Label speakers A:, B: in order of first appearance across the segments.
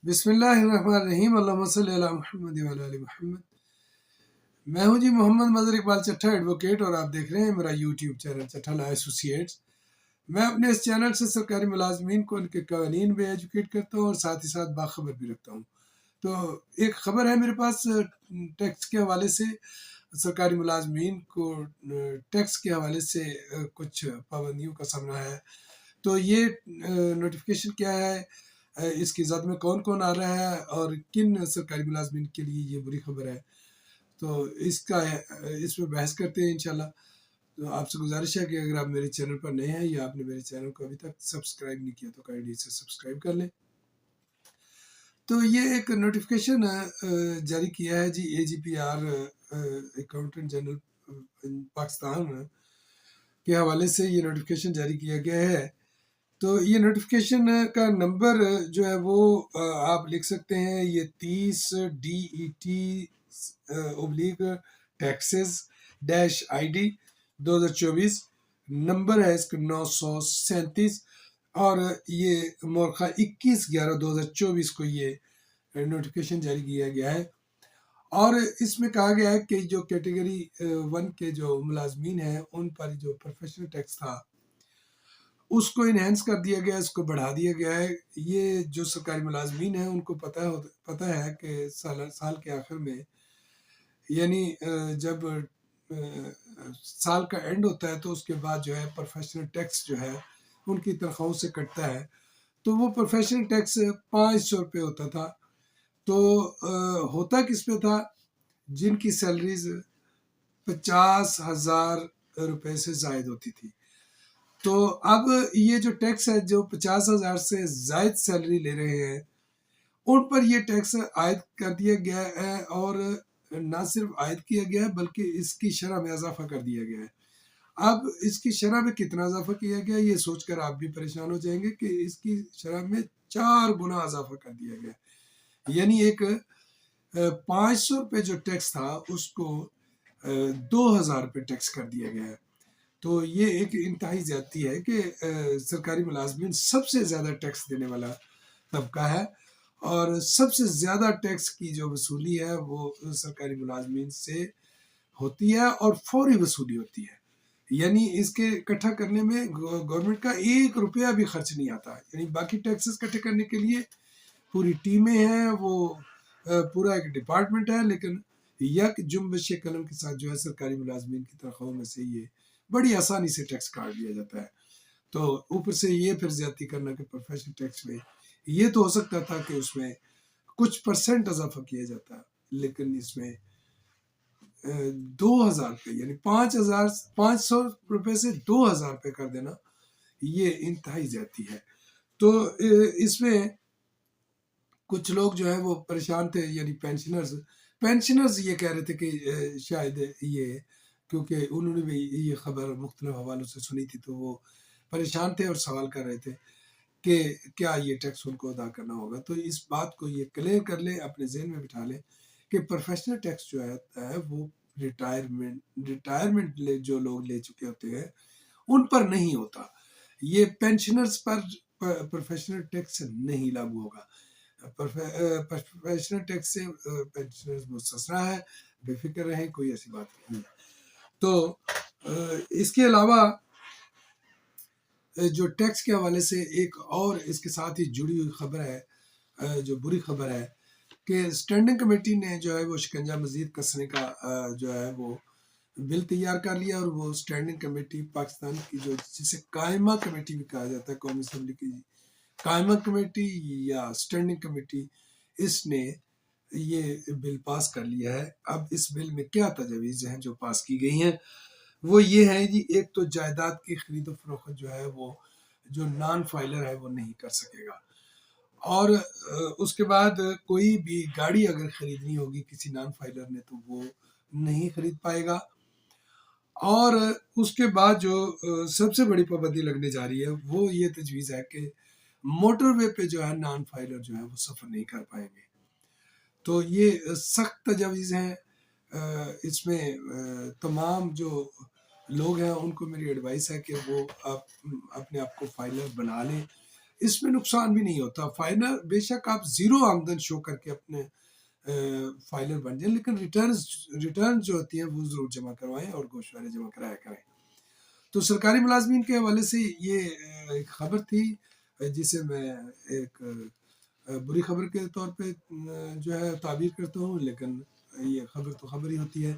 A: بسم اللہ الرحمن الرحیم، اللہم صلی علی محمد وعلی آل محمد۔ میں ہوں جی محمد مظہر اقبال چٹھا ایڈوکیٹ، اور آپ دیکھ رہے ہیں میرا یوٹیوب چینل چٹھا لا ایسوسیٹس۔ میں اپنے اس چینل سے سرکاری ملازمین کو ان کے قوانین بھی ایجوکیٹ کرتا ہوں اور ساتھ ہی ساتھ باخبر بھی رکھتا ہوں۔ تو ایک خبر ہے میرے پاس ٹیکس کے حوالے سے، سرکاری ملازمین کو ٹیکس کے حوالے سے کچھ پابندیوں کا سامنا ہے۔ تو یہ نوٹیفیکیشن کیا ہے، اس کی زد میں کون کون آ رہا ہے اور کن سرکاری ملازمین کے لیے یہ بری خبر ہے، تو اس میں بحث کرتے ہیں انشاءاللہ۔ تو آپ سے گزارش ہے کہ اگر آپ میرے چینل پر نئے ہیں یا آپ نے میرے چینل کو ابھی تک سبسکرائب نہیں کیا تو کائنڈلی سے سبسکرائب کر لیں۔ تو یہ ایک نوٹیفیکیشن جاری کیا ہے جی AGPR اکاؤنٹنٹ جنرل پاکستان کے حوالے سے یہ نوٹیفیکیشن جاری کیا گیا ہے۔ تو یہ نوٹیفیکیشن کا نمبر جو ہے وہ آپ لکھ سکتے ہیں، یہ 30DET/taxes-ID 2024 نمبر ہے اس کا 937، اور یہ مورخہ 21/11/2024 کو یہ نوٹیفیکیشن جاری کیا گیا ہے۔ اور اس میں کہا گیا ہے کہ جو کیٹیگری 1 کے جو ملازمین ہیں ان پر جو پروفیشنل ٹیکس تھا اس کو انہینس کر دیا گیا، اس کو بڑھا دیا گیا ہے۔ یہ جو سرکاری ملازمین ہیں ان کو پتہ ہے کہ سال کے آخر میں، یعنی جب سال کا اینڈ ہوتا ہے تو اس کے بعد جو ہے پروفیشنل ٹیکس جو ہے ان کی تنخواہوں سے کٹتا ہے۔ تو وہ پروفیشنل ٹیکس 500 روپے ہوتا تھا۔ تو ہوتا کس پہ تھا؟ جن کی سیلریز 50,000 روپے سے زائد ہوتی تھی۔ تو اب یہ جو ٹیکس ہے، جو 50,000 سے زائد سیلری لے رہے ہیں ان پر یہ ٹیکس عائد کر دیا گیا ہے، اور نہ صرف عائد کیا گیا ہے بلکہ اس کی شرح میں اضافہ کر دیا گیا ہے۔ اب اس کی شرح میں کتنا اضافہ کیا گیا یہ سوچ کر آپ بھی پریشان ہو جائیں گے کہ اس کی شرح میں 4 گنا اضافہ کر دیا گیا، یعنی ایک 500 روپے جو ٹیکس تھا اس کو 2,000 روپے ٹیکس کر دیا گیا ہے۔ تو یہ ایک انتہائی زیادتی ہے کہ سرکاری ملازمین سب سے زیادہ ٹیکس دینے والا طبقہ ہے، اور سب سے زیادہ ٹیکس کی جو وصولی ہے وہ سرکاری ملازمین سے ہوتی ہے اور فوری وصولی ہوتی ہے، یعنی اس کے اکٹھا کرنے میں گورنمنٹ کا 1 روپیہ بھی خرچ نہیں آتا۔ یعنی باقی ٹیکسز اکٹھے کرنے کے لیے پوری ٹیمیں ہیں، وہ پورا ایک ڈپارٹمنٹ ہے، لیکن یک جنبش قلم کے ساتھ جو ہے سرکاری ملازمین کی تنخواہوں میں سے یہ بڑی آسانی سے ٹیکس کاٹ دیا جاتا ہے۔ تو اوپر سے یہ پھر زیادتی کرنا کہ پروفیشنل ٹیکس میں یہ تو ہو سکتا تھا کہ اس میں کچھ % اضافہ کیا جاتا، لیکن اس میں 2,000 روپے یعنی 500 روپے سے 2,000 روپے کر دینا یہ انتہائی زیادتی ہے۔ تو اس میں کچھ لوگ جو ہے وہ پریشان تھے، یعنی پینشنرز یہ کہہ رہے تھے کہ شاید یہ، کیونکہ انہوں نے بھی یہ خبر مختلف حوالوں سے سنی تھی تو وہ پریشان تھے اور سوال کر رہے تھے کہ کیا یہ ٹیکس ان کو ادا کرنا ہوگا۔ تو اس بات کو یہ کلیئر کر لیں، اپنے ذہن میں بٹھا لیں کہ پروفیشنل ٹیکس جو ہے وہ ریٹائرمنٹ جو لوگ لے چکے ہوتے ہیں ان پر نہیں ہوتا، یہ پینشنرز پر پروفیشنل ٹیکس نہیں لاگو ہوگا۔ پروفیشنل ٹیکس سے پینشنرز مستثنیٰ ہے، بے فکر رہیں، کوئی ایسی بات نہیں ہے۔ تو اس کے علاوہ جو ٹیکس کے حوالے سے ایک اور اس کے ساتھ ہی جڑی ہوئی خبر ہے، جو بری خبر ہے، کہ اسٹینڈنگ کمیٹی نے جو ہے وہ شکنجہ مزید کسنے کا جو ہے وہ بل تیار کر لیا، اور وہ اسٹینڈنگ کمیٹی پاکستان کی جو جسے قائمہ کمیٹی بھی کہا جاتا ہے، قومی اسمبلی کی قائمہ کمیٹی یا اسٹینڈنگ کمیٹی، اس نے یہ بل پاس کر لیا ہے۔ اب اس بل میں کیا تجاویز ہیں جو پاس کی گئی ہیں، وہ یہ ہے جی، ایک تو جائیداد کی خرید و فروخت جو ہے وہ جو نان فائلر ہے وہ نہیں کر سکے گا، اور اس کے بعد کوئی بھی گاڑی اگر خریدنی ہوگی کسی نان فائلر نے تو وہ نہیں خرید پائے گا۔ اور اس کے بعد جو سب سے بڑی پابندی لگنے جا رہی ہے وہ یہ تجویز ہے کہ موٹر وے پہ جو ہے نان فائلر جو ہے وہ سفر نہیں کر پائیں گے۔ تو یہ سخت تجاویز ہیں۔ اس میں تمام جو لوگ ہیں ان کو میری ایڈوائس ہے کہ وہ اپنے آپ کو فائلر بنا لیں۔ اس میں نقصان بھی نہیں ہوتا. فائنل بے شک آپ زیرو آمدن شو کر کے اپنے فائلر بن جائیں، لیکن ریٹرن جو ہوتی ہیں وہ ضرور جمع کروائیں اور گوشوارے جمع کرایا کریں. تو سرکاری ملازمین کے حوالے سے یہ ایک خبر تھی جسے میں ایک بری خبر کے طور پہ جو ہے تعبیر کرتا ہوں، لیکن یہ خبر تو خبر ہی ہوتی ہے.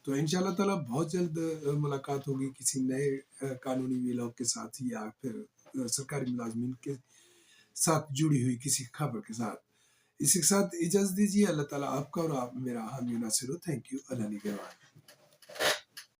A: تو انشاءاللہ تعالیٰ بہت جلد ملاقات ہوگی کسی نئے قانونی ویلاگ کے ساتھ یا پھر سرکاری ملازمین کے ساتھ جڑی ہوئی کسی خبر کے ساتھ. اسی کے ساتھ اجازت دیجیے. اللہ تعالیٰ آپ کا اور آپ میرا حامی و ناصر ہو. Thank you. اللہ نگہبان.